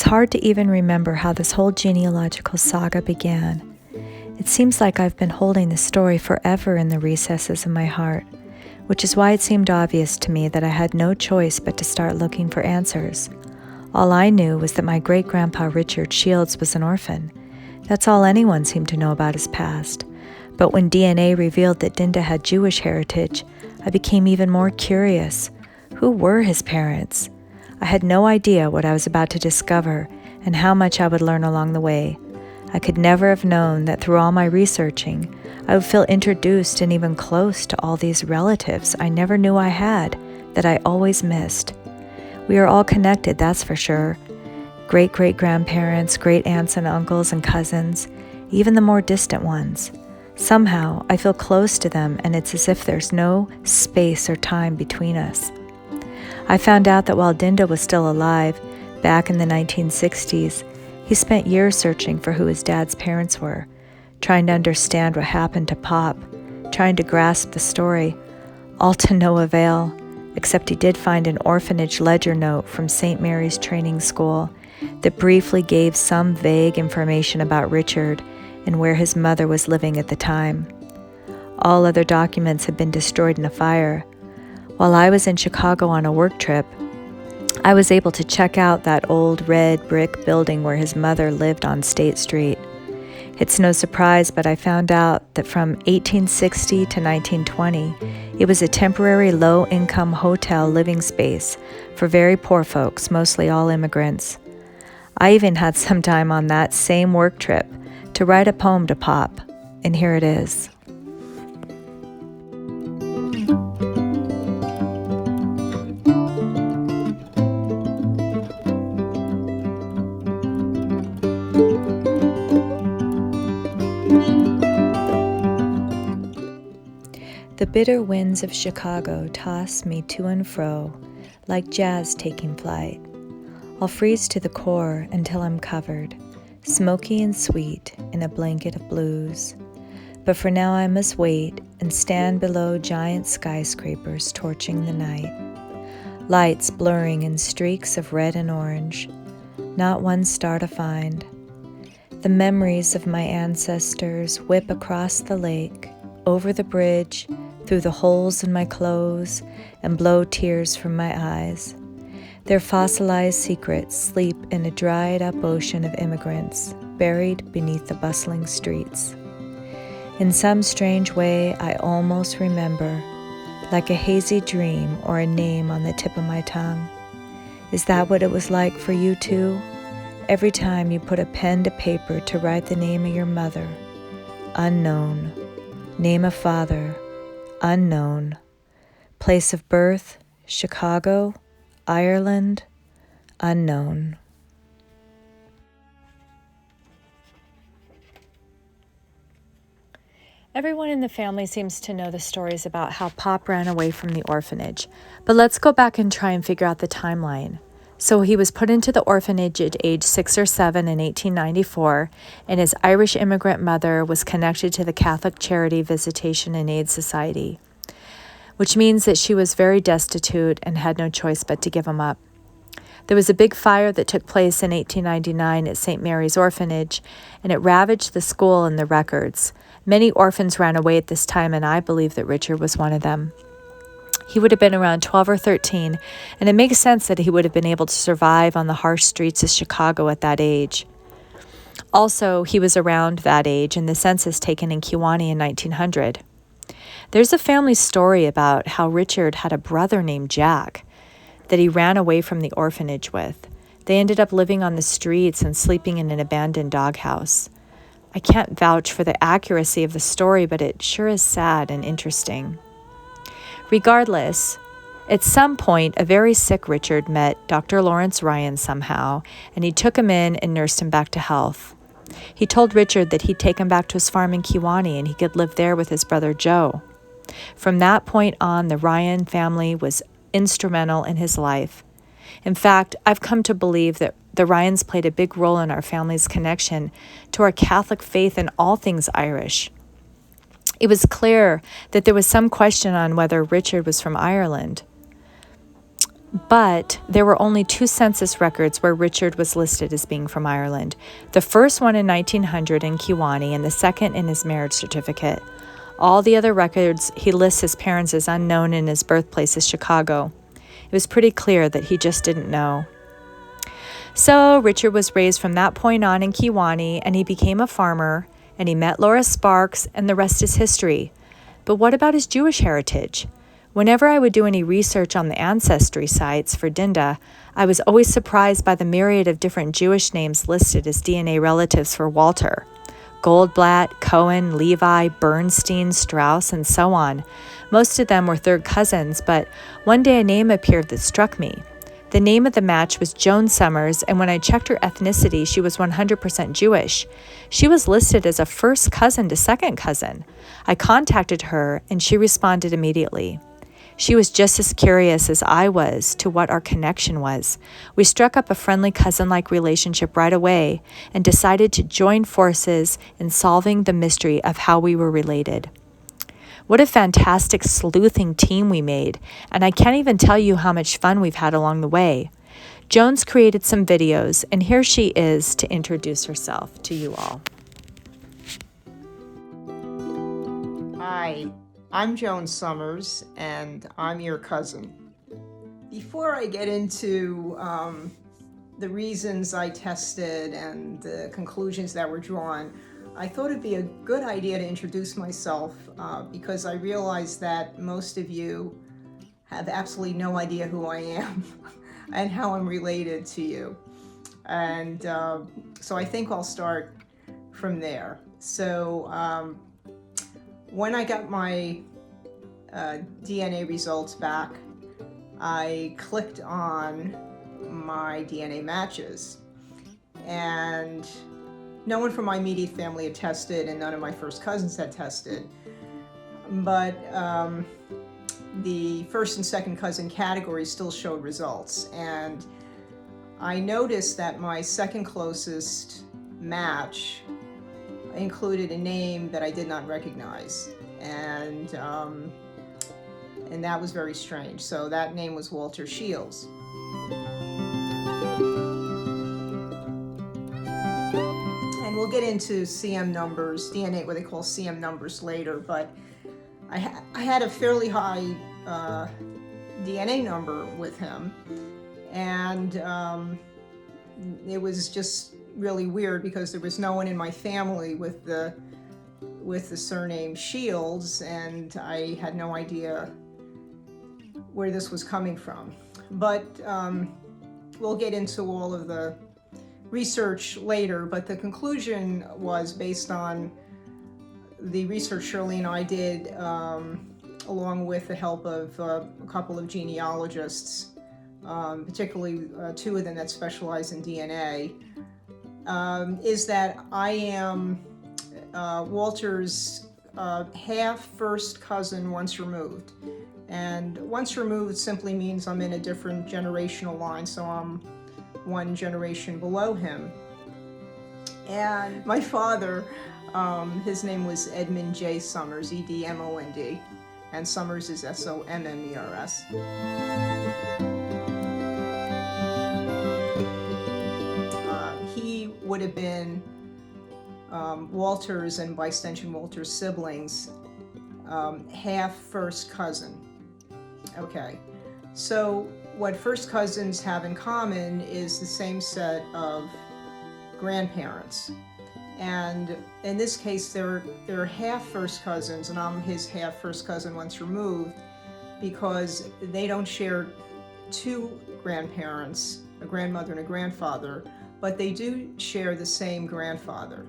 hard to even remember how this whole genealogical saga began. It seems like I've been holding the story forever in the recesses of my heart, which is why it seemed obvious to me that I had no choice but to start looking for answers. All I knew was that my great-grandpa Richard Shields was an orphan. That's all anyone seemed to know about his past. But when DNA revealed that Dinda had Jewish heritage, I became even more curious. Who were his parents? I had no idea what I was about to discover and how much I would learn along the way. I could never have known that through all my researching, I would feel introduced and even close to all these relatives I never knew I had, that I always missed. We are all connected, that's for sure. Great-great-grandparents, great aunts and uncles and cousins, even the more distant ones. Somehow, I feel close to them, and it's as if there's no space or time between us. I found out that while Dinda was still alive, back in the 1960s, he spent years searching for who his dad's parents were, trying to understand what happened to Pop, trying to grasp the story, all to no avail, except he did find an orphanage ledger note from St. Mary's Training School that briefly gave some vague information about Richard and where his mother was living at the time. All other documents had been destroyed in a fire. While I was in Chicago on a work trip, I was able to check out that old red brick building where his mother lived on State Street. It's no surprise, but I found out that from 1860 to 1920, it was a temporary low-income hotel living space for very poor folks, mostly all immigrants. I even had some time on that same work trip to write a poem to Pop, and here it is. The bitter winds of Chicago toss me to and fro, like jazz taking flight. I'll freeze to the core until I'm covered, smoky and sweet in a blanket of blues. But for now I must wait and stand below giant skyscrapers torching the night. Lights blurring in streaks of red and orange, not one star to find. The memories of my ancestors whip across the lake, over the bridge, through the holes in my clothes, and blow tears from my eyes. Their fossilized secrets sleep in a dried-up ocean of immigrants, buried beneath the bustling streets. In some strange way, I almost remember, like a hazy dream or a name on the tip of my tongue. Is that what it was like for you too? Every time you put a pen to paper to write the name of your mother, unknown. Name of father, unknown. Place of birth, Chicago, Ireland, unknown. Everyone in the family seems to know the stories about how Pop ran away from the orphanage, but let's go back and try and figure out the timeline. So he was put into the orphanage at age 6 or 7 in 1894, and his Irish immigrant mother was connected to the Catholic Charity Visitation and Aid Society, which means that she was very destitute and had no choice but to give him up. There was a big fire that took place in 1899 at St. Mary's Orphanage, and it ravaged the school and the records. Many orphans ran away at this time, and I believe that Richard was one of them. He would have been around 12 or 13, and it makes sense that he would have been able to survive on the harsh streets of Chicago at that age. Also, he was around that age in the census taken in Kewanee in 1900. There's a family story about how Richard had a brother named Jack that he ran away from the orphanage with. They ended up living on the streets and sleeping in an abandoned doghouse. I can't vouch for the accuracy of the story, but it sure is sad and interesting. Regardless, at some point, a very sick Richard met Dr. Lawrence Ryan somehow, and he took him in and nursed him back to health. He told Richard that he'd take him back to his farm in Kewanee and he could live there with his brother Joe. From that point on, the Ryan family was instrumental in his life. In fact, I've come to believe that the Ryans played a big role in our family's connection to our Catholic faith and all things Irish. It was clear that there was some question on whether Richard was from Ireland. But there were only 2 census records where Richard was listed as being from Ireland. The first one in 1900 in Kewanee and the second in his marriage certificate. All the other records, he lists his parents as unknown and his birthplace as Chicago. It was pretty clear that he just didn't know. So Richard was raised from that point on in Kewanee, and he became a farmer, and he met Laura Sparks, and the rest is history. But what about his Jewish heritage? Whenever I would do any research on the ancestry sites for Dinda, I was always surprised by the myriad of different Jewish names listed as DNA relatives for Walter. Goldblatt, Cohen, Levi, Bernstein, Strauss, and so on. Most of them were third cousins, but one day a name appeared that struck me. The name of the match was Joan Summers, and when I checked her ethnicity, she was 100% Jewish. She was listed as a first cousin to second cousin. I contacted her, and she responded immediately. She was just as curious as I was to what our connection was. We struck up a friendly cousin-like relationship right away and decided to join forces in solving the mystery of how we were related. What a fantastic sleuthing team we made, and I can't even tell you how much fun we've had along the way. Joan's created some videos, and here she is to introduce herself to you all. Hi, I'm Joan Summers, and I'm your cousin. Before I get into the reasons I tested and the conclusions that were drawn, I thought it'd be a good idea to introduce myself because I realize that most of you have absolutely no idea who I am and how I'm related to you. And so I think I'll start from there. So when I got my DNA results back, I clicked on my DNA matches, and no one from my immediate family had tested, and none of my first cousins had tested. But the first and second cousin category still showed results, and I noticed that my second closest match included a name that I did not recognize, and that was very strange. So that name was Walter Shields. And we'll get into CM numbers, DNA, what they call CM numbers later, but I had a fairly high DNA number with him, and it was just really weird because there was no one in my family with the surname Shields, and I had no idea where this was coming from. But we'll get into all of the research later, but the conclusion was based on the research Shirley and I did, along with the help of a couple of genealogists, particularly 2 of them that specialize in DNA, is that I am Walter's half first cousin once removed. And once removed simply means I'm in a different generational line, so I'm 1 generation below him. And my father, his name was Edmund J. Summers, E-D-M-O-N-D, and Summers is S-O-M-M-E-R-S. He would have been Walter's, and by extension Walter's siblings, half first cousin. Okay, so what first cousins have in common is the same set of grandparents. And in this case, they're half first cousins, and I'm his half first cousin once removed, because they don't share 2 grandparents, a grandmother and a grandfather, but they do share the same grandfather.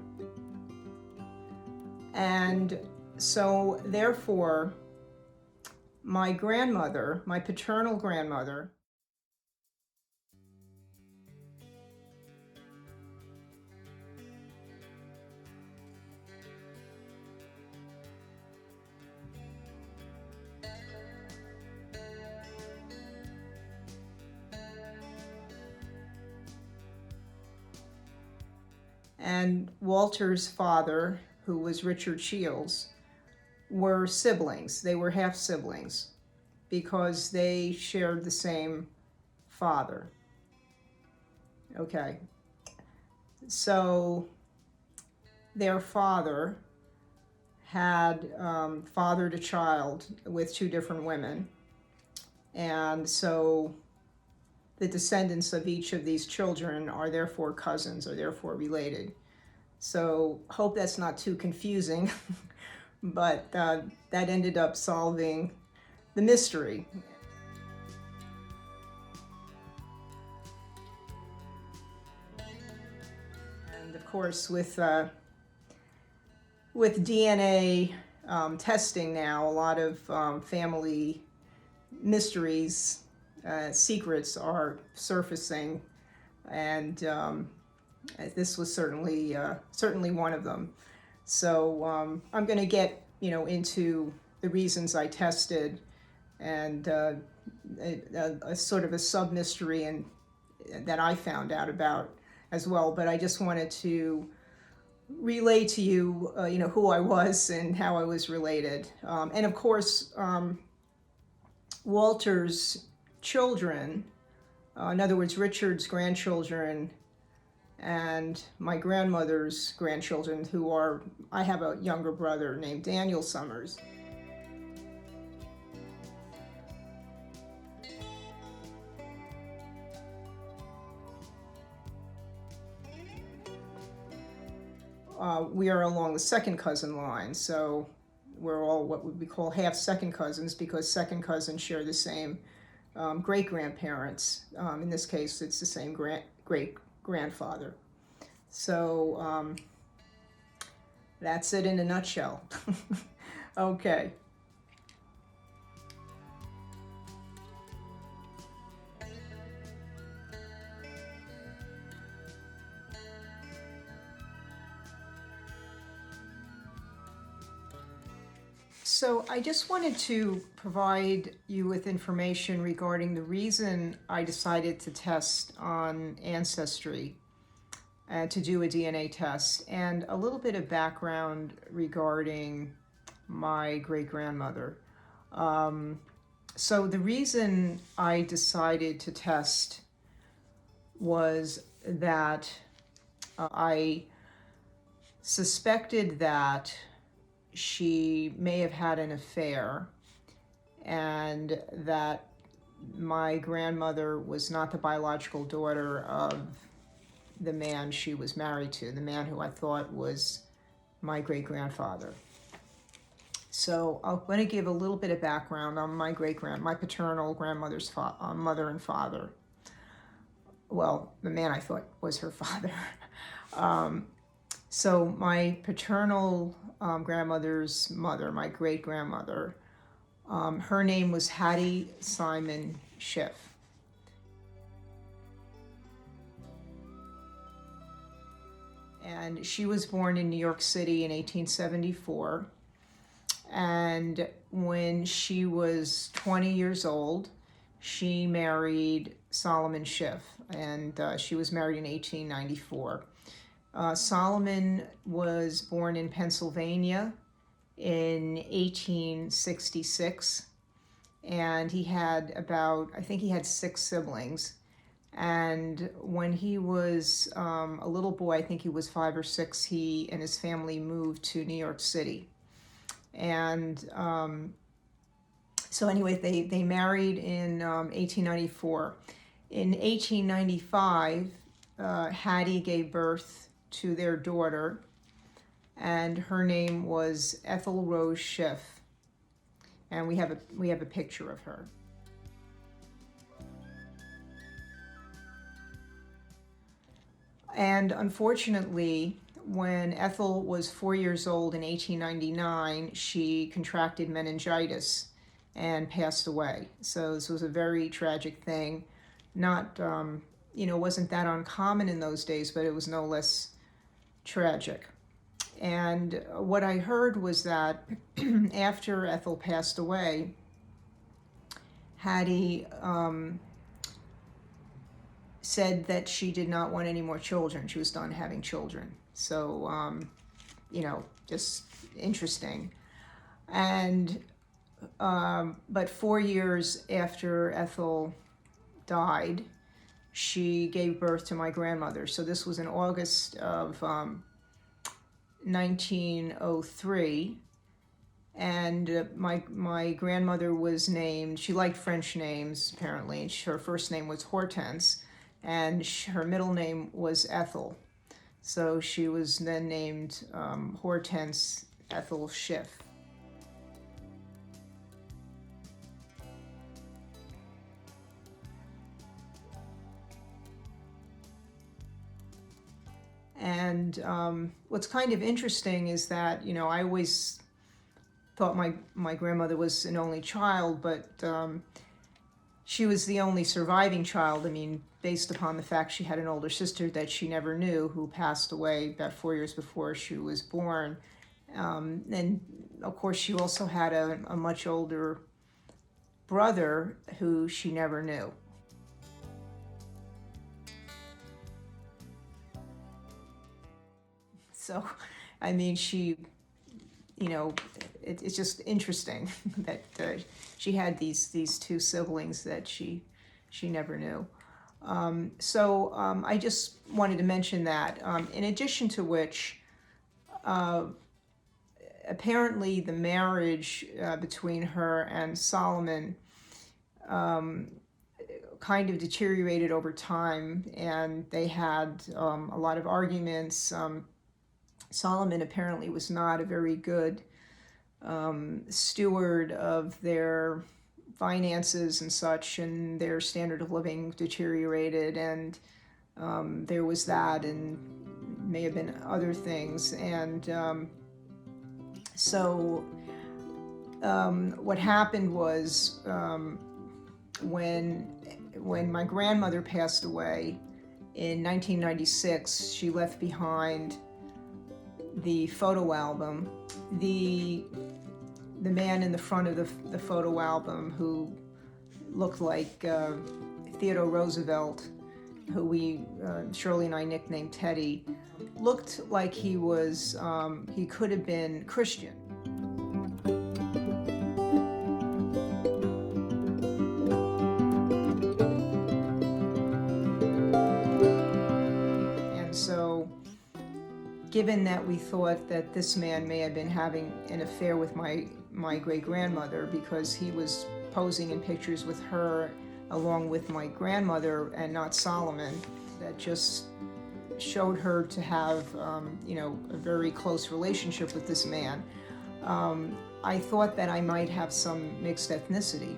And so therefore, my grandmother, my paternal grandmother, and Walter's father, who was Richard Shields, were siblings. They were half siblings because they shared the same father. Okay, so their father had fathered a child with two different women, and so the descendants of each of these children are therefore cousins, or therefore related. So hope that's not too confusing, but that ended up solving the mystery. And of course, with DNA testing now, a lot of family mysteries, secrets are surfacing, and this was certainly one of them. So I'm going to get into the reasons I tested, and a sort of a sub mystery and that I found out about as well. But I just wanted to relay to you, who I was and how I was related, and of course, Walter's children, in other words, Richard's grandchildren, and my grandmother's grandchildren, I have a younger brother named Daniel Summers. We are along the second cousin line, so we're all what we call half second cousins, because second cousins share the same great grandparents. In this case, it's the same great grandfather. So that's it in a nutshell. Okay. So I just wanted to provide you with information regarding the reason I decided to test on Ancestry, to do a DNA test, and a little bit of background regarding my great-grandmother. So the reason I decided to test was that I suspected that she may have had an affair, and that my grandmother was not the biological daughter of the man she was married to, the man who I thought was my great-grandfather. So I'm going to give a little bit of background on my paternal grandmother's mother and father. Well, the man I thought was her father. So my paternal grandmother's mother, my great-grandmother, her name was Hattie Simon Schiff. And she was born in New York City in 1874. And when she was 20 years old, she married Solomon Schiff, and she was married in 1894. Solomon was born in Pennsylvania in 1866, and he had I think he had 6 siblings. And when he was a little boy, I think he was 5 or 6, he and his family moved to New York City. And so anyway, they married in 1894. In 1895, Hattie gave birth to their daughter, and her name was Ethel Rose Schiff. And we have a picture of her. And unfortunately, when Ethel was 4 years old in 1899, she contracted meningitis and passed away. So this was a very tragic thing. Not, wasn't that uncommon in those days, but it was no less tragic. And what I heard was that after Ethel passed away, Hattie said that she did not want any more children. She was done having children. So, just interesting. And, but 4 years after Ethel died, she gave birth to my grandmother. So this was in August of 1903. And my grandmother was named, she liked French names apparently, and her first name was Hortense, and her middle name was Ethel. So she was then named Hortense Ethel Schiff. And what's kind of interesting is that, you know, I always thought my grandmother was an only child, but she was the only surviving child. I mean, based upon the fact she had an older sister that she never knew, who passed away about 4 years before she was born. And of course, she also had a much older brother who she never knew. So, I mean, she, you know, it's just interesting that she had these two siblings that she never knew. So I just wanted to mention that. In addition to which, apparently the marriage between her and Solomon kind of deteriorated over time, and they had a lot of arguments. Solomon apparently was not a very good steward of their finances and such, and their standard of living deteriorated, and there was that, and may have been other things. And so what happened was when my grandmother passed away in 1996, she left behind the photo album. The man in the front of the photo album, who looked like Theodore Roosevelt, who Shirley and I nicknamed Teddy, looked like he could have been Christian. And so, given that we thought that this man may have been having an affair with my great-grandmother, because he was posing in pictures with her along with my grandmother and not Solomon, that just showed her to have you know, a very close relationship with this man. I thought that I might have some mixed ethnicity,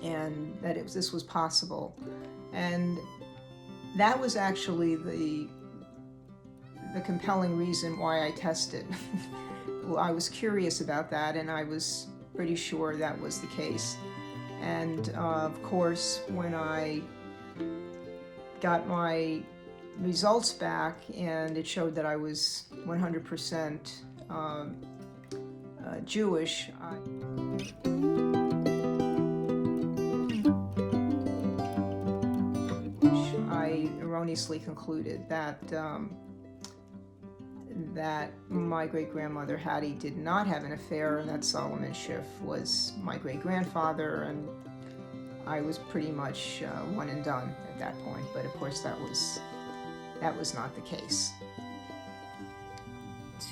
and that this was possible. And that was actually the compelling reason why I tested. Well, I was curious about that, and I was pretty sure that was the case. And of course, when I got my results back and it showed that I was 100% Jewish, I erroneously concluded that that my great-grandmother Hattie did not have an affair, and that Solomon Schiff was my great-grandfather, and I was pretty much one and done at that point. But of course, that was not the case.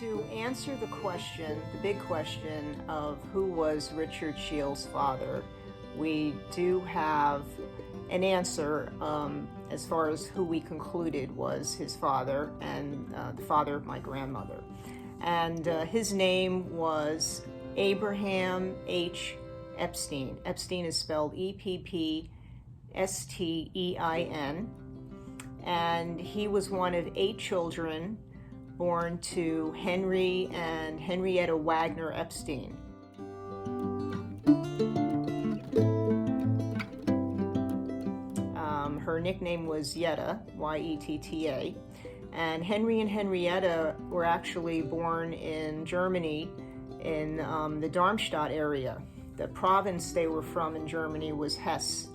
To answer the question, the big question of who was Richard Shields' father, we do have an answer as far as who we concluded was his father, and the father of my grandmother. And his name was Abraham H. Epstein. Epstein is spelled Eppstein. And he was one of 8 children born to Henry and Henrietta Wagner Epstein. Her nickname was Yetta, Y-E-T-T-A, and Henry and Henrietta were actually born in Germany, in the Darmstadt area. The province they were from in Germany was Hesse.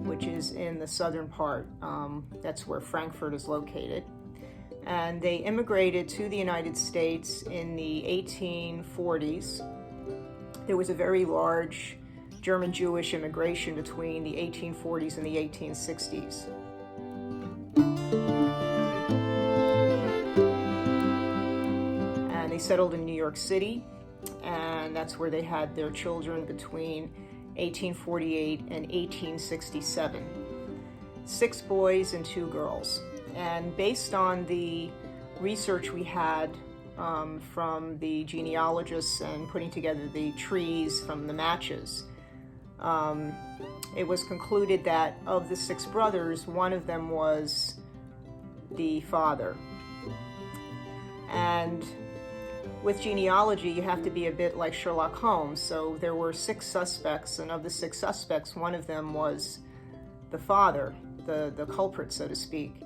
Which is in the southern part. That's where Frankfurt is located. And they immigrated to the United States in the 1840s. there was a very large German Jewish immigration between the 1840s and the 1860s. And they settled in New York City, and that's where they had their children between 1848 and 1867. 6 boys and 2 girls. And based on the research we had from the genealogists and putting together the trees from the matches, it was concluded that of the 6 brothers, one of them was the father. And with genealogy, you have to be a bit like Sherlock Holmes. So there were 6 suspects, and of the 6 suspects, one of them was the father, the culprit, so to speak.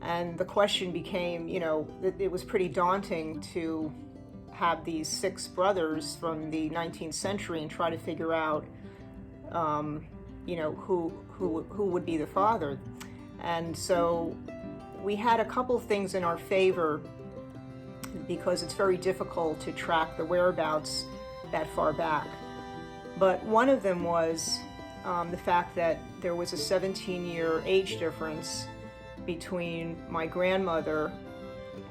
And the question became, it was pretty daunting to have these 6 brothers from the 19th century and try to figure out, who would be the father. And so we had a couple things in our favor, because it's very difficult to track the whereabouts that far back. But one of them was the fact that there was a 17-year age difference between my grandmother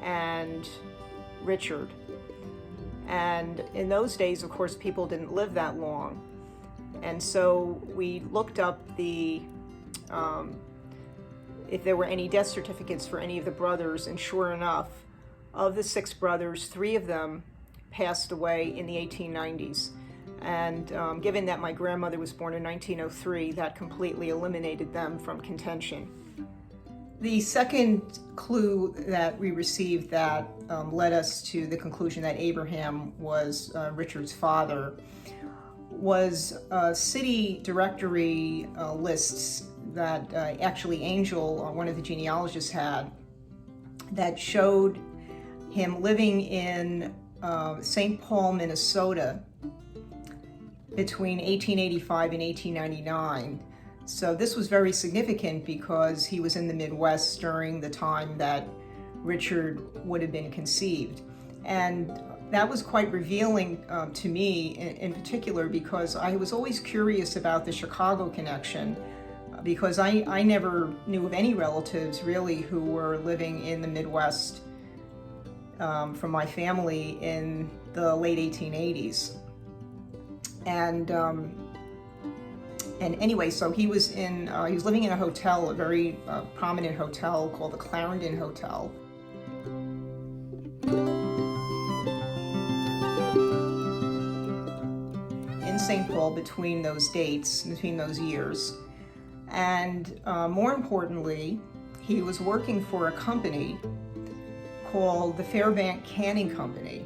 and Richard. And in those days, of course, people didn't live that long. And so we looked up if there were any death certificates for any of the brothers, and sure enough, of the 6 brothers, 3 of them passed away in the 1890s. And given that my grandmother was born in 1903, that completely eliminated them from contention. The second clue that we received that led us to the conclusion that Abraham was Richard's father was city directory lists that actually Angel, one of the genealogists, had, that showed him living in St. Paul, Minnesota between 1885 and 1899. So this was very significant because he was in the Midwest during the time that Richard would have been conceived. And that was quite revealing to me in particular, because I was always curious about the Chicago connection, because I never knew of any relatives really who were living in the Midwest from my family in the late 1880s. And anyway, so he was living in a hotel, a very prominent hotel called the Clarendon Hotel. In St. Paul between those dates, between those years. And more importantly, he was working for a company called the Fairbank Canning Company.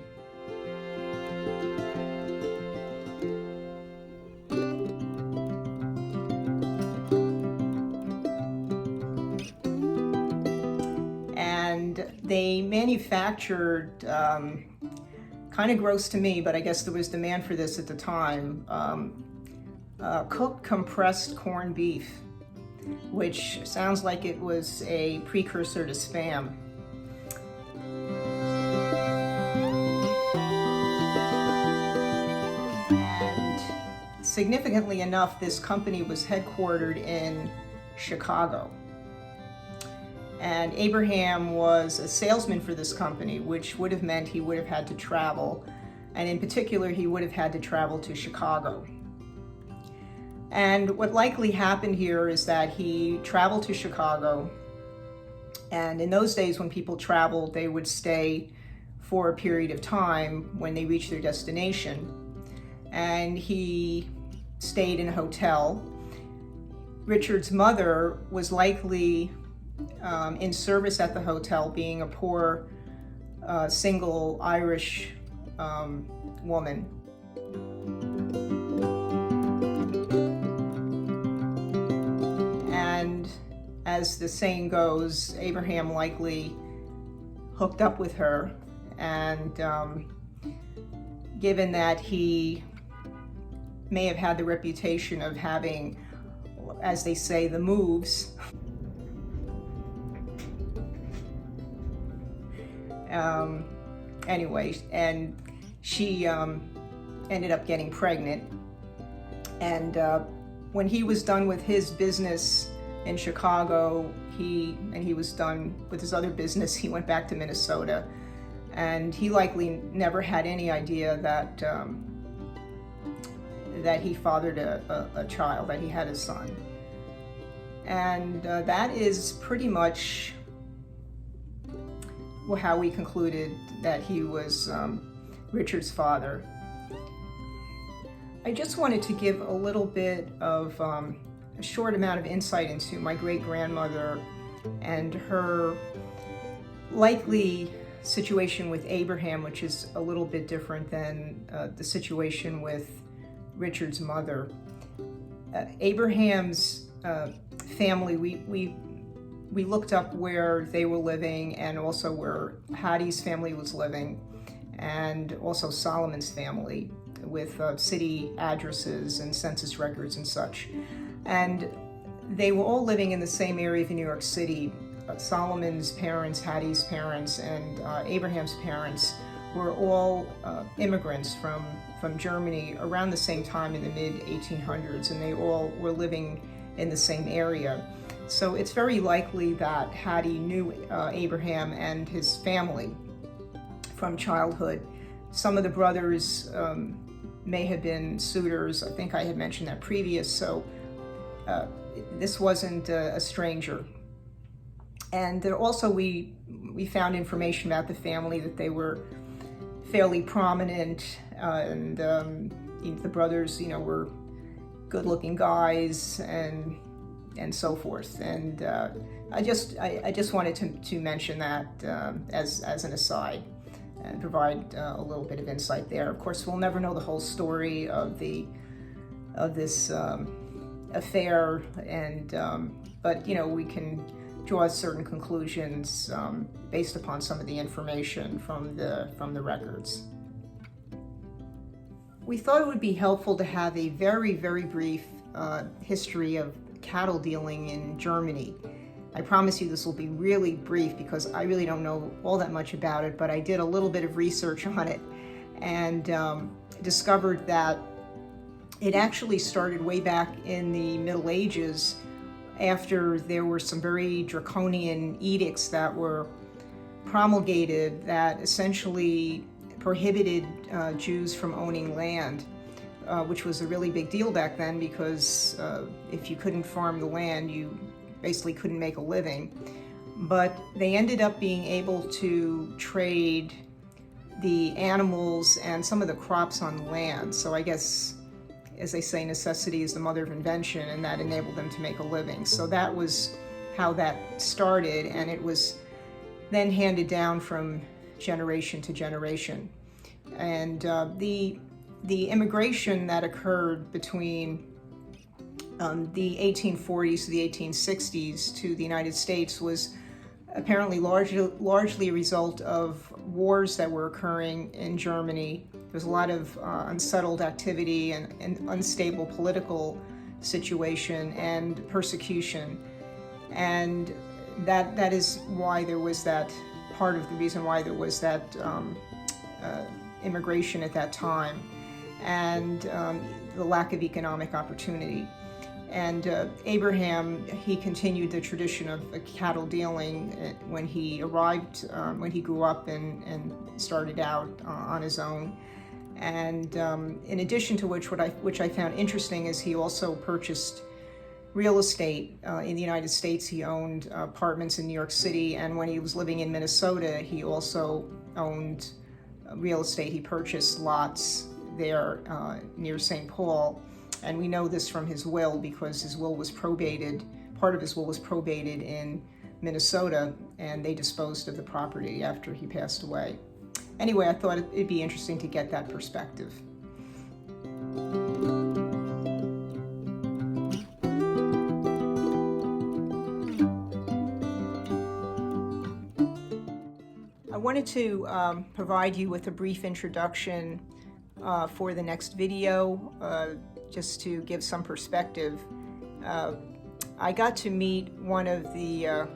And they manufactured, kind of gross to me, but I guess there was demand for this at the time, cooked compressed corned beef, which sounds like it was a precursor to Spam. And significantly enough, this company was headquartered in Chicago. And Abraham was a salesman for this company, which would have meant he would have had to travel. And in particular, he would have had to travel to Chicago. And what likely happened here is that he traveled to Chicago. And in those days, when people traveled, they would stay for a period of time when they reached their destination. And he stayed in a hotel. Richard's mother was likely in service at the hotel, being a poor single Irish woman. And as the saying goes, Abraham likely hooked up with her, and given that he may have had the reputation of having, as they say, the moves, anyway, and she ended up getting pregnant. And when he was done with his business in Chicago, he was done with his other business, he went back to Minnesota. And he likely never had any idea that that he fathered a child, that he had a son. And that is pretty much how we concluded that he was Richard's father. I just wanted to give a little bit of a short amount of insight into my great-grandmother and her likely situation with Abraham, which is a little bit different than the situation with Richard's mother. Abraham's family, we looked up where they were living and also where Hattie's family was living, and also Solomon's family, with city addresses and census records and such. And they were all living in the same area of New York City. Solomon's parents, Hattie's parents, and Abraham's parents were all immigrants from Germany around the same time in the mid-1800s, and they all were living in the same area. So it's very likely that Hattie knew Abraham and his family from childhood. Some of the brothers may have been suitors. I think I had mentioned that previous, so this wasn't a stranger. And also we found information about the family that they were fairly prominent, and the brothers, were good-looking guys and so forth. And I just wanted to mention that as an aside, and provide a little bit of insight there. Of course, we'll never know the whole story of this affair, and but we can draw certain conclusions based upon some of the information from the records. We thought it would be helpful to have a very, very brief history of cattle dealing in Germany. I promise you this will be really brief because I really don't know all that much about it, but I did a little bit of research on it and discovered that it actually started way back in the Middle Ages, after there were some very draconian edicts that were promulgated that essentially prohibited Jews from owning land, which was a really big deal back then, because if you couldn't farm the land, you basically couldn't make a living. But they ended up being able to trade the animals and some of the crops on the land. So I guess, as they say, necessity is the mother of invention, and that enabled them to make a living. So that was how that started, and it was then handed down from generation to generation. And the immigration that occurred between the 1840s to the 1860s to the United States was apparently largely a result of wars that were occurring in Germany. There was a lot of unsettled activity and unstable political situation and persecution. And that is why there was that, part of the reason why there was that immigration at that time, and the lack of economic opportunity. And Abraham, he continued the tradition of cattle dealing when he arrived, when he grew up and started out on his own. And in addition to which I found interesting, is he also purchased real estate in the United States. He owned apartments in New York City, and when he was living in Minnesota, he also owned real estate. He purchased lots there near St. Paul. And we know this from his will, because his will was probated, part of his will was probated in Minnesota, and they disposed of the property after he passed away. Anyway, I thought it'd be interesting to get that perspective. I wanted to provide you with a brief introduction for the next video, just to give some perspective. I got to meet one of the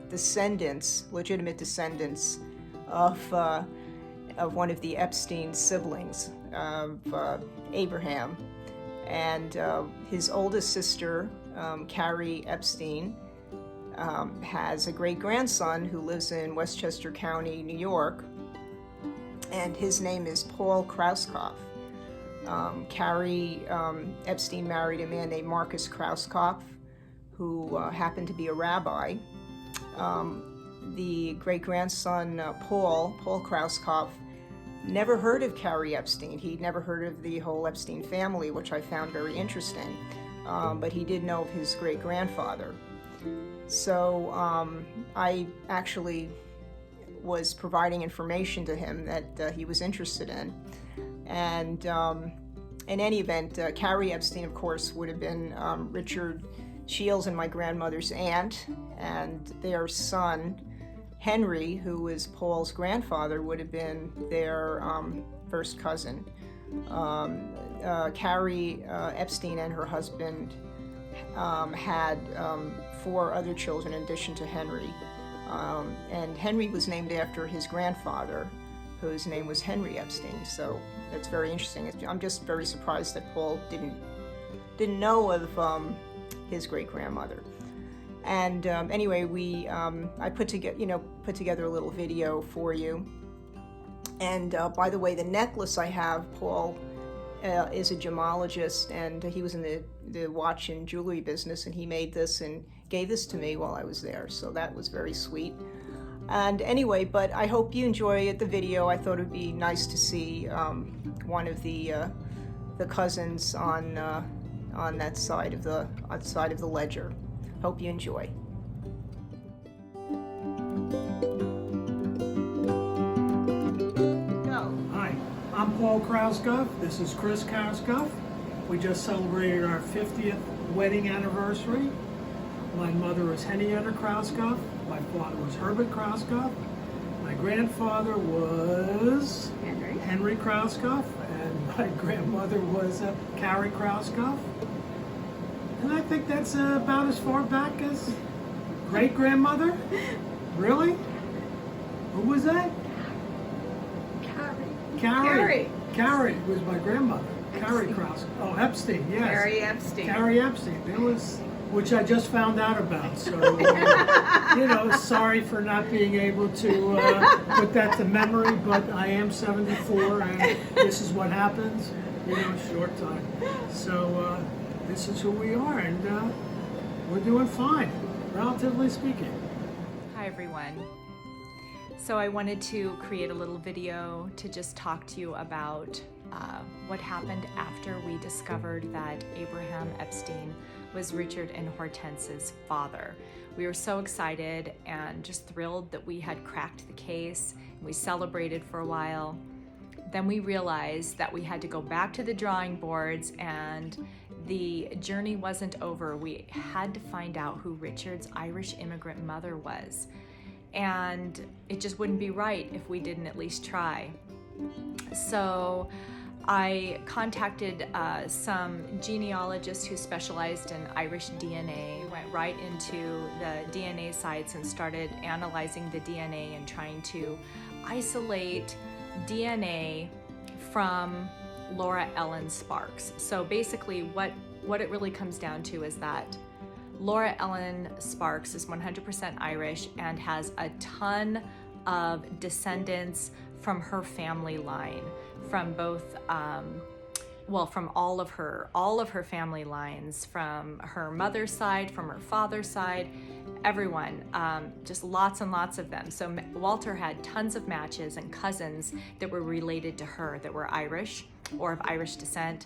descendants, legitimate descendants of of one of the Epstein siblings of Abraham. And his oldest sister, Carrie Epstein, has a great-grandson who lives in Westchester County, New York, and his name is Paul Krauskopf. Carrie Epstein married a man named Marcus Krauskopf, who happened to be a rabbi. The great-grandson, Paul Krauskopf, never heard of Carrie Epstein. He'd never heard of the whole Epstein family, which I found very interesting. But he did know of his great-grandfather. So I actually was providing information to him that he was interested in. And in any event, Carrie Epstein, of course, would have been Richard Shields and my grandmother's aunt, and their son, Henry, who was Paul's grandfather, would have been their first cousin. Carrie Epstein and her husband had 4 other children in addition to Henry. And Henry was named after his grandfather, whose name was Henry Epstein. So that's very interesting. I'm just very surprised that Paul didn't know of his great-grandmother. And anyway, I put together a little video for you. And by the way, the necklace I have, Paul is a gemologist, and he was in the watch and jewelry business, and he made this and gave this to me while I was there. So that was very sweet. And anyway, but I hope you enjoy the video. I thought it would be nice to see one of the cousins on that side of the ledger. Hope you enjoy. Go. Hi, I'm Paul Krauskopf. This is Chris Krauskopf. We just celebrated our 50th wedding anniversary. My mother was Henrietta Krauskopf. My father was Herbert Krauskopf. My grandfather was Henry Krauskopf, and my grandmother was Carrie Krauskopf. And I think that's about as far back as great-grandmother. Really? Who was that? Carrie. Carrie was my grandmother. Carrie Krauskopf. Oh, Epstein, yes. Carrie Epstein. Carrie Epstein. It was, which I just found out about. So, sorry for not being able to put that to memory, but I am 74, and this is what happens, short time. So, this is who we are, and we're doing fine, relatively speaking. Hi everyone. So I wanted to create a little video to just talk to you about what happened after we discovered that Abraham Epstein was Richard and Hortense's father. We were so excited and just thrilled that we had cracked the case. We celebrated for a while. Then we realized that we had to go back to the drawing boards, and the journey wasn't over. We had to find out who Richard's Irish immigrant mother was. And it just wouldn't be right if we didn't at least try. So I contacted some genealogists who specialized in Irish DNA. We went right into the DNA sites and started analyzing the DNA and trying to isolate DNA from Laura Ellen Sparks. So basically what it really comes down to is that Laura Ellen Sparks is 100% Irish and has a ton of descendants from her family line, from both, from all of her family lines, from her mother's side, from her father's side, everyone, just lots and lots of them. So Walter had tons of matches and cousins that were related to her that were Irish or of Irish descent,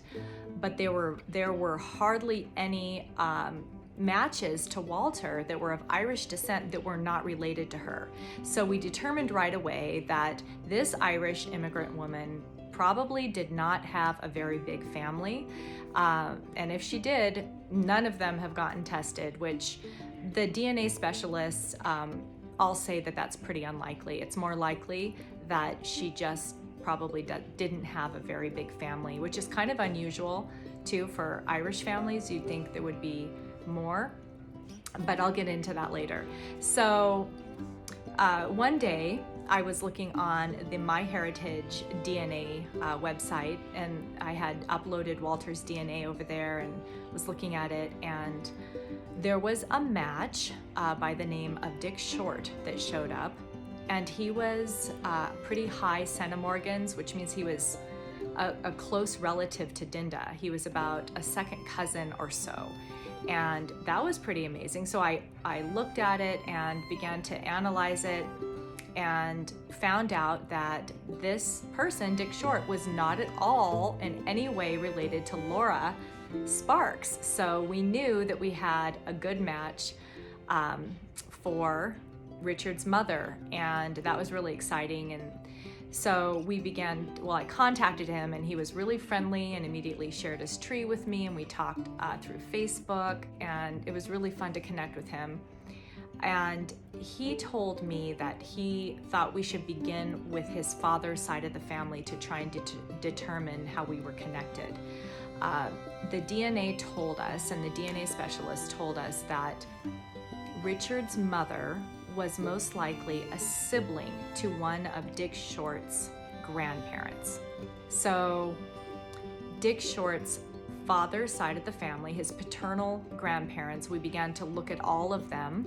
but there were hardly any matches to Walter that were of Irish descent that were not related to her. So we determined right away that this Irish immigrant woman probably did not have a very big family. And if she did, none of them have gotten tested, which the DNA specialists all say that that's pretty unlikely. It's more likely that she just probably didn't have a very big family, which is kind of unusual too for Irish families. You'd think there would be more, but I'll get into that later. So one day I was looking on the MyHeritage DNA website, and I had uploaded Walter's DNA over there and was looking at it, and there was a match by the name of Dick Short that showed up, and he was pretty high centimorgans, which means he was a close relative to Dinda. He was about a second cousin or so. And that was pretty amazing. So I looked at it and began to analyze it and found out that this person, Dick Short, was not at all in any way related to Laura Sparks. So we knew that we had a good match for Richard's mother, and that was really exciting. And so I contacted him, and he was really friendly and immediately shared his tree with me, and we talked through Facebook, and it was really fun to connect with him. And he told me that he thought we should begin with his father's side of the family to try and determine how we were connected. The DNA told us, and the DNA specialist told us, that Richard's mother was most likely a sibling to one of Dick Short's grandparents. So Dick Short's father's side of the family, his paternal grandparents, we began to look at all of them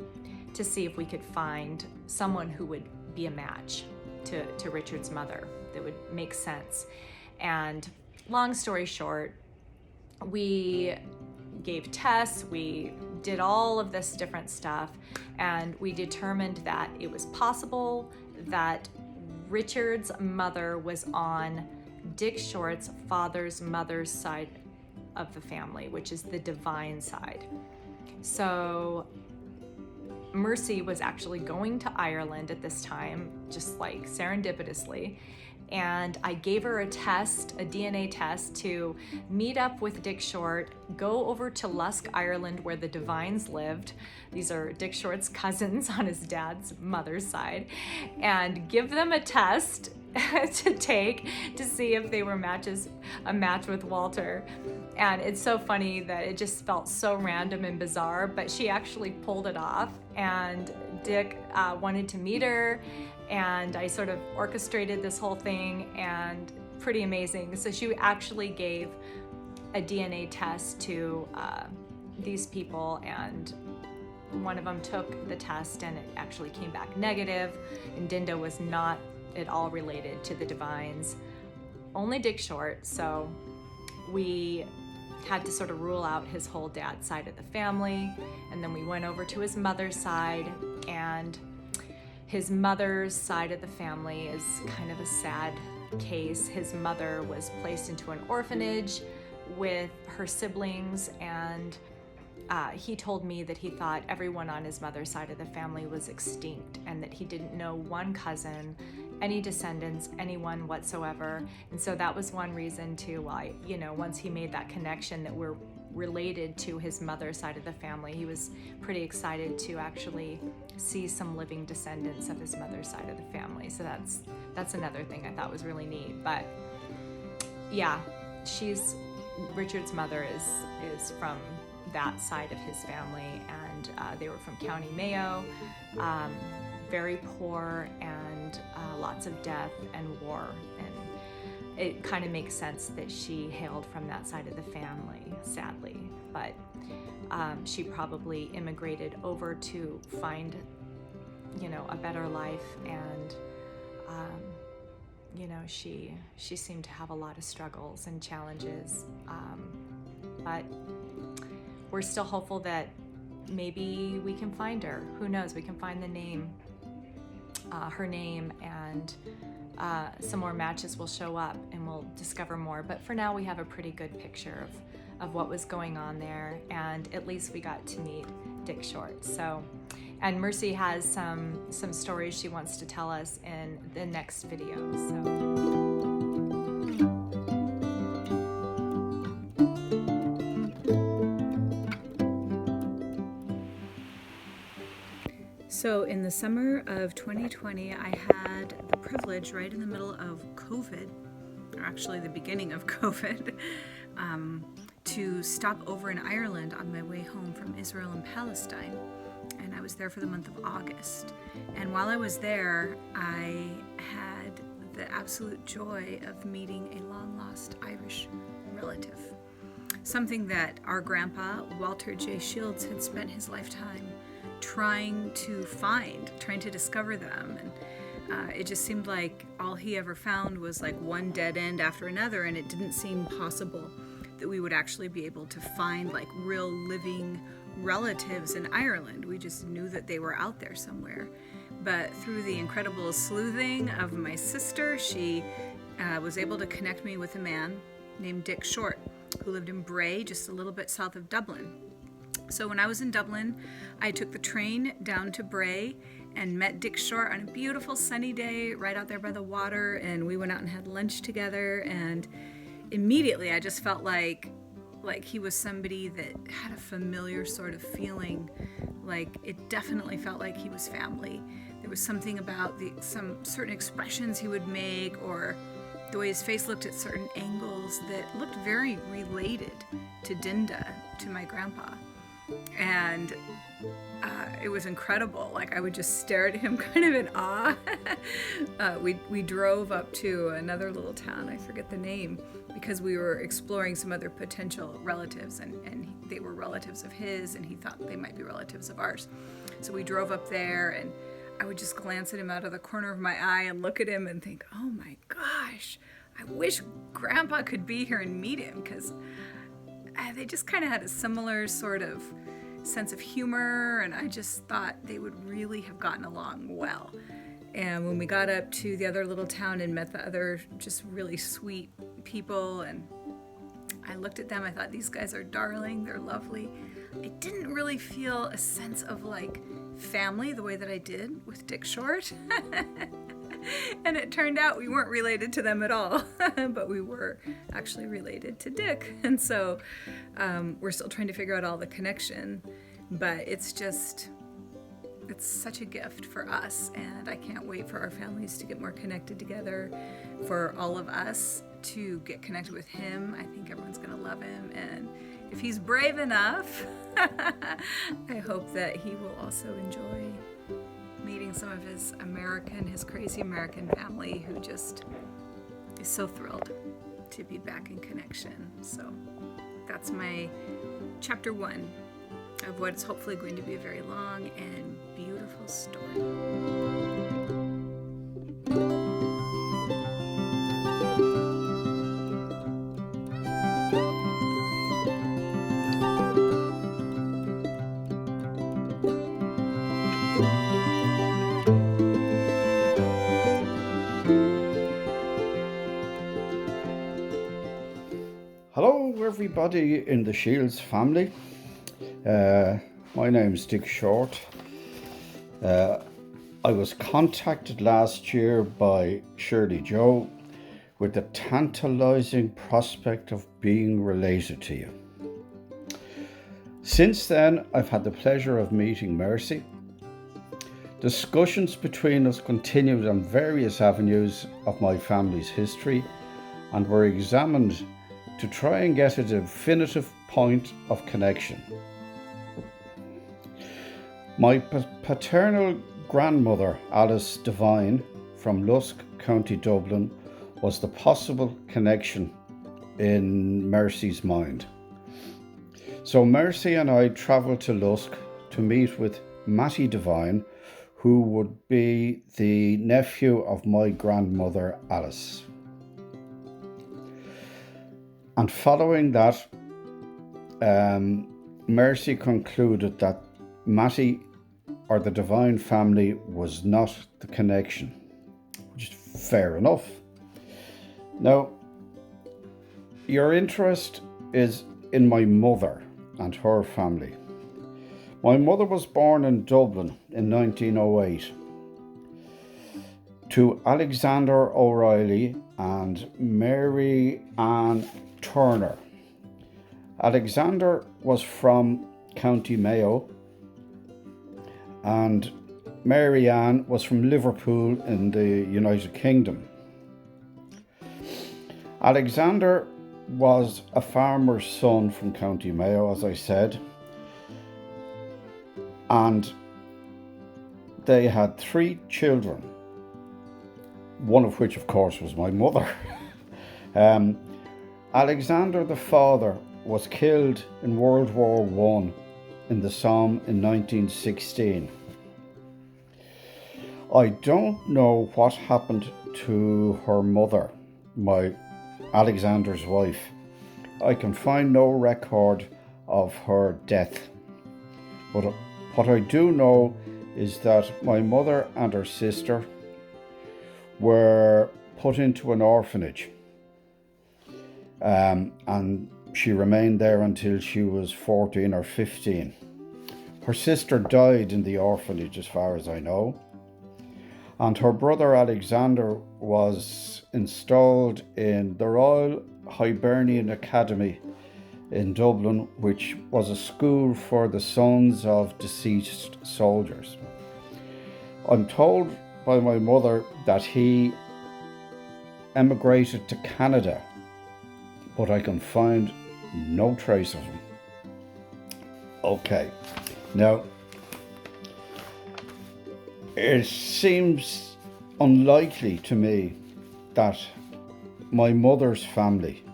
to see if we could find someone who would be a match to Richard's mother that would make sense. And long story short, we gave tests, we did all of this different stuff, and we determined that it was possible that Richard's mother was on Dick Short's father's mother's side of the family, which is the divine side. So Mercy was actually going to Ireland at this time, just like serendipitously, and I gave her a DNA test to meet up with Dick Short, go over to Lusk, Ireland, where the Devines lived. These are Dick Short's cousins on his dad's mother's side, and give them a test to take to see if they were a match with Walter. And it's so funny that it just felt so random and bizarre, but she actually pulled it off, and Dick wanted to meet her, and I sort of orchestrated this whole thing, and pretty amazing. So she actually gave a DNA test to these people, and one of them took the test and it actually came back negative, and Dinda was not at all related to the Devines, only Dick Short. So we had to sort of rule out his whole dad's side of the family, and then we went over to his mother's side, and his mother's side of the family is kind of a sad case. His mother was placed into an orphanage with her siblings, and he told me that he thought everyone on his mother's side of the family was extinct, and that he didn't know one cousin, any descendants, anyone whatsoever. And so that was one reason to why, once he made that connection that we're related to his mother's side of the family, he was pretty excited to actually see some living descendants of his mother's side of the family. So that's another thing I thought was really neat. But yeah, Richard's mother is from that side of his family, and they were from County Mayo, very poor, and lots of death and war, and it kind of makes sense that she hailed from that side of the family, sadly. But she probably immigrated over to find a better life, and she seemed to have a lot of struggles and challenges, but we're still hopeful that maybe we can find her. Who knows? We can find the name, her name, and some more matches will show up, and we'll discover more. But for now, we have a pretty good picture of what was going on there, and at least we got to meet Dick Short. So, and Mercy has some stories she wants to tell us in the next video. So in the summer of 2020, I had the privilege, right in the middle of COVID, or actually the beginning of COVID, to stop over in Ireland on my way home from Israel and Palestine. And I was there for the month of August. And while I was there, I had the absolute joy of meeting a long-lost Irish relative. Something that our grandpa, Walter J. Shields, had spent his lifetime trying to discover them. And it just seemed like all he ever found was like one dead end after another, and it didn't seem possible that we would actually be able to find like real living relatives in Ireland. We just knew that they were out there somewhere. But through the incredible sleuthing of my sister, she was able to connect me with a man named Dick Short, who lived in Bray, just a little bit south of Dublin. So when I was in Dublin, I took the train down to Bray and met Dick Short on a beautiful sunny day right out there by the water, and we went out and had lunch together, and immediately I just felt like he was somebody that had a familiar sort of feeling. Like it definitely felt like he was family. There was something about some certain expressions he would make, or the way his face looked at certain angles, that looked very related to Dinda, to my grandpa. And it was incredible. Like I would just stare at him kind of in awe. We drove up to another little town, I forget the name, because we were exploring some other potential relatives, and they were relatives of his, and he thought they might be relatives of ours. So we drove up there, and I would just glance at him out of the corner of my eye and look at him and think, oh my gosh, I wish Grandpa could be here and meet him, because they just kind of had a similar sort of sense of humor, and I just thought they would really have gotten along well. And when we got up to the other little town and met the other just really sweet people, and I looked at them, I thought, these guys are darling, they're lovely. I didn't really feel a sense of like family the way that I did with Dick Short. And it turned out we weren't related to them at all, but we were actually related to Dick. And so we're still trying to figure out all the connection, but it's such a gift for us, and I can't wait for our families to get more connected together, for all of us to get connected with him. I think everyone's going to love him, and if he's brave enough, I hope that he will also enjoy meeting some of his crazy American family, who just is so thrilled to be back in connection. So that's my chapter 1 of what is hopefully going to be a very long and beautiful story. Hello everybody in the Shields family. My name's Dick Short. I was contacted last year by Shirley Joe with the tantalizing prospect of being related to you. Since then, I've had the pleasure of meeting Mercy. Discussions between us continued on various avenues of my family's history and were examined to try and get a definitive point of connection. My paternal grandmother, Alice Devine, from Lusk, County Dublin, was the possible connection in Mercy's mind. So Mercy and I travelled to Lusk to meet with Matty Devine, who would be the nephew of my grandmother, Alice. And following that, Mercy concluded that Matty or the Devine family was not the connection, which is fair enough. Now, your interest is in my mother and her family. My mother was born in Dublin in 1908 to Alexander O'Reilly and Mary Ann Turner. Alexander was from County Mayo and Mary Ann was from Liverpool in the United Kingdom. Alexander was a farmer's son from County Mayo, as I said, and they had 3 children, one of which, of course, was my mother. Alexander the father was killed in World War I in the Somme in 1916. I don't know what happened to her mother, Alexander's wife. I can find no record of her death. But what I do know is that my mother and her sister were put into an orphanage. And she remained there until she was 14 or 15. Her sister died in the orphanage, as far as I know. And her brother Alexander was installed in the Royal Hibernian Academy in Dublin, which was a school for the sons of deceased soldiers. I'm told by my mother that he emigrated to Canada, but I can find no trace of him. Okay, now it seems unlikely to me that my mother's family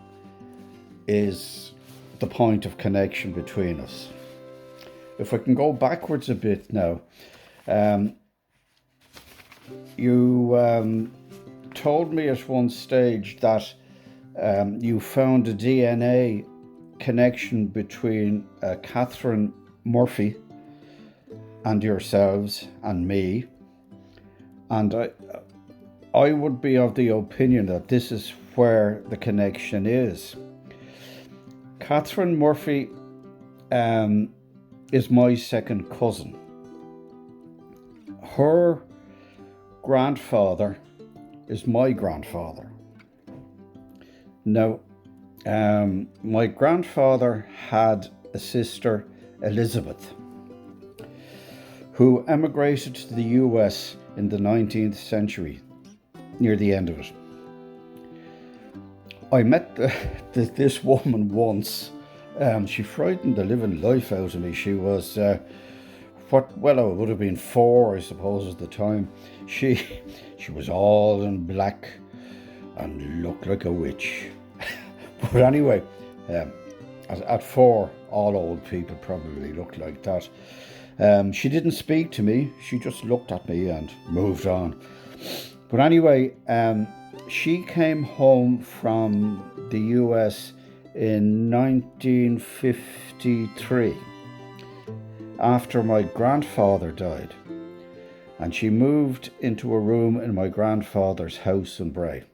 is the point of connection between us. If I can go backwards a bit now, you told me at one stage that you found a DNA connection between Catherine Murphy and yourselves and me, and I would be of the opinion that this is where the connection is. Catherine Murphy is my second cousin. Her grandfather is my grandfather. Now, my grandfather had a sister, Elizabeth, who emigrated to the US in the 19th century, near the end of it. I met this woman once. She frightened the living life out of me. She was, I would have been 4, I suppose, at the time. She was all in black and looked like a witch. But anyway, at 4, all old people probably looked like that. She didn't speak to me. She just looked at me and moved on. But anyway, she came home from the US in 1953 after my grandfather died, and she moved into a room in my grandfather's house in Bray,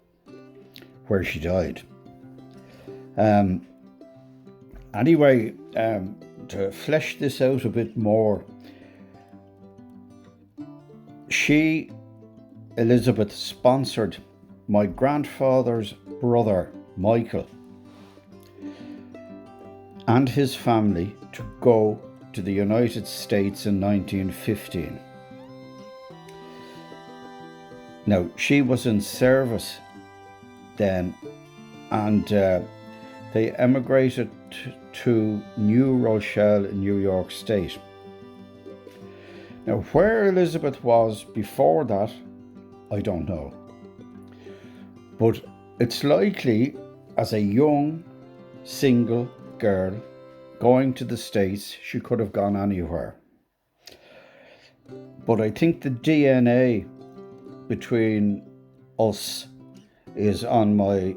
where she died. Anyway, to flesh this out a bit more, Elizabeth, sponsored my grandfather's brother, Michael, and his family to go to the United States in 1915. Now, she was in service then, and they emigrated to New Rochelle in New York State. Now, where Elizabeth was before that, I don't know. But it's likely, as a young, single girl going to the States, she could have gone anywhere. But I think the DNA between us is on my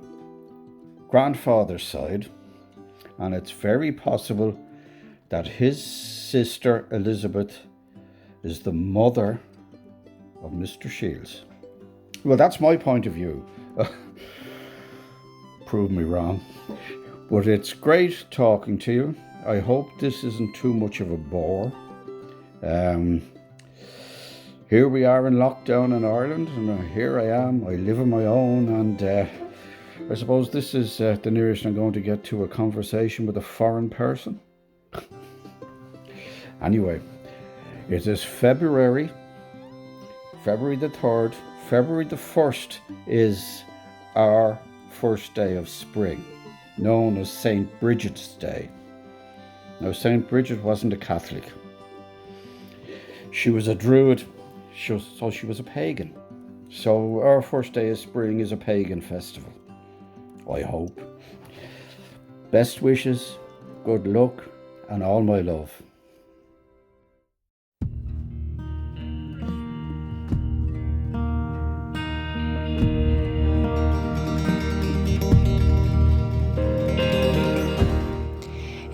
grandfather's side, and it's very possible that his sister Elizabeth is the mother of Mr. Shields. Well, that's my point of view. Prove me wrong. But it's great talking to you. I hope this isn't too much of a bore. Here we are in lockdown in Ireland, and here I am. I live on my own, and I suppose this is the nearest I'm going to get to a conversation with a foreign person. Anyway, it is February the 3rd. February the 1st is our first day of spring, known as St. Bridget's Day. Now, St. Bridget wasn't a Catholic. She was a Druid so she was a pagan. So our first day of spring is a pagan festival, I hope. Best wishes, good luck, and all my love.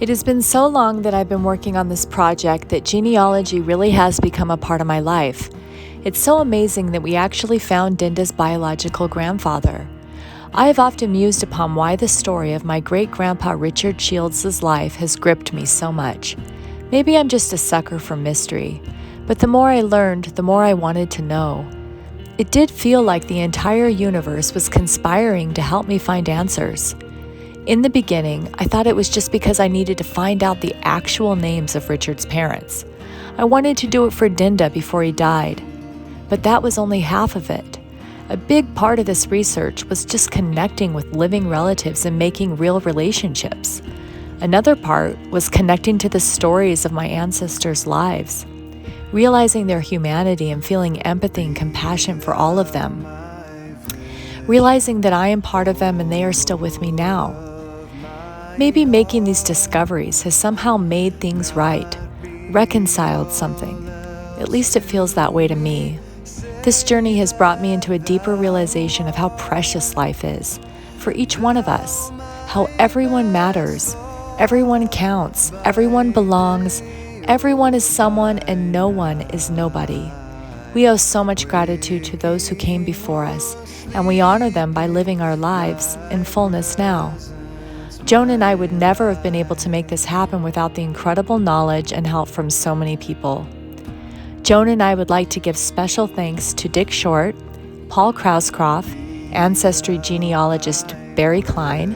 It has been so long that I've been working on this project that genealogy really has become a part of my life. It's so amazing that we actually found Dinda's biological grandfather. I have often mused upon why the story of my great-grandpa Richard Shields' life has gripped me so much. Maybe I'm just a sucker for mystery, but the more I learned, the more I wanted to know. It did feel like the entire universe was conspiring to help me find answers. In the beginning, I thought it was just because I needed to find out the actual names of Richard's parents. I wanted to do it for Dinda before he died. But that was only half of it. A big part of this research was just connecting with living relatives and making real relationships. Another part was connecting to the stories of my ancestors' lives, realizing their humanity and feeling empathy and compassion for all of them, realizing that I am part of them and they are still with me now. Maybe making these discoveries has somehow made things right, reconciled something. At least it feels that way to me. This journey has brought me into a deeper realization of how precious life is for each one of us, how everyone matters, everyone counts, everyone belongs, everyone is someone and no one is nobody. We owe so much gratitude to those who came before us, and we honor them by living our lives in fullness now. Joan and I would never have been able to make this happen without the incredible knowledge and help from so many people. Joan and I would like to give special thanks to Dick Short, Paul Krauscroft, ancestry genealogist Barry Klein,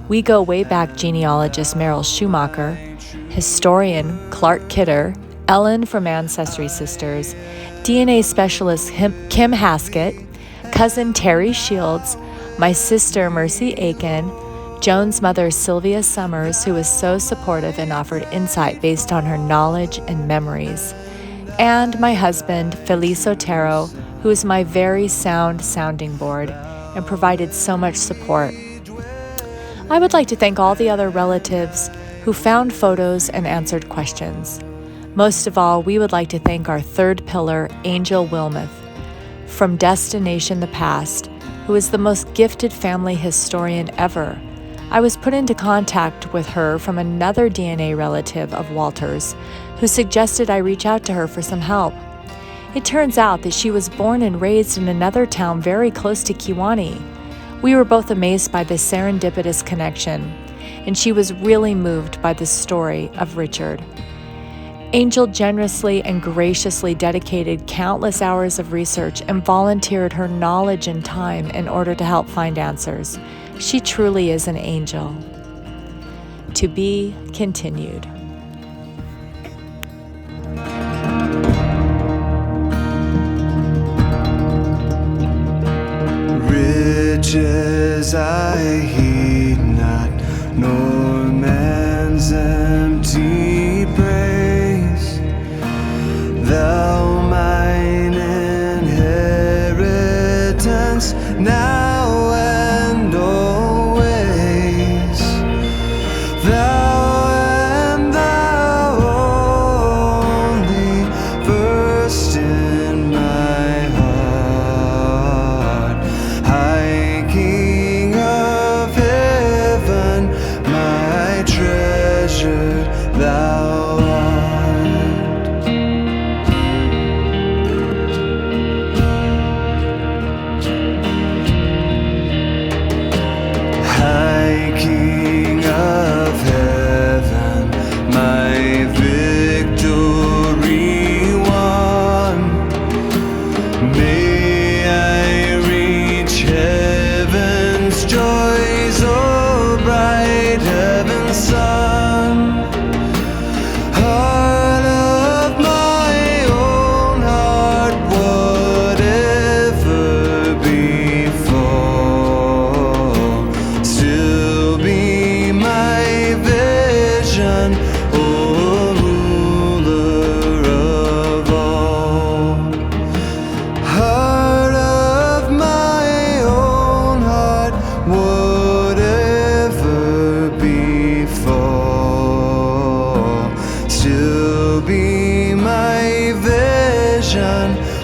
We Go Way Back genealogist Meryl Schumacher, historian Clark Kidder, Ellen from Ancestry Sisters, DNA specialist Kim Haskett, cousin Terry Shields, my sister Mercy Aiken, Joan's mother Sylvia Summers, who was so supportive and offered insight based on her knowledge and memories, and my husband Felice Otero, who is my very sound sounding board and provided so much support. I would like to thank all the other relatives who found photos and answered questions. Most of all, we would like to thank our third pillar, Angel Wilmoth, from Destination the Past, who is the most gifted family historian ever. I was put into contact with her from another DNA relative of Walter's, who suggested I reach out to her for some help. It turns out that she was born and raised in another town very close to Kewanee. We were both amazed by this serendipitous connection, and she was really moved by the story of Richard. Angel generously and graciously dedicated countless hours of research and volunteered her knowledge and time in order to help find answers. She truly is an angel. To be continued. Riches I heed not, nor man's empty praise. Thou mine inheritance now and always. Thou and thou only, first in my heart. High King of heaven, my treasure thou art. still be my vision.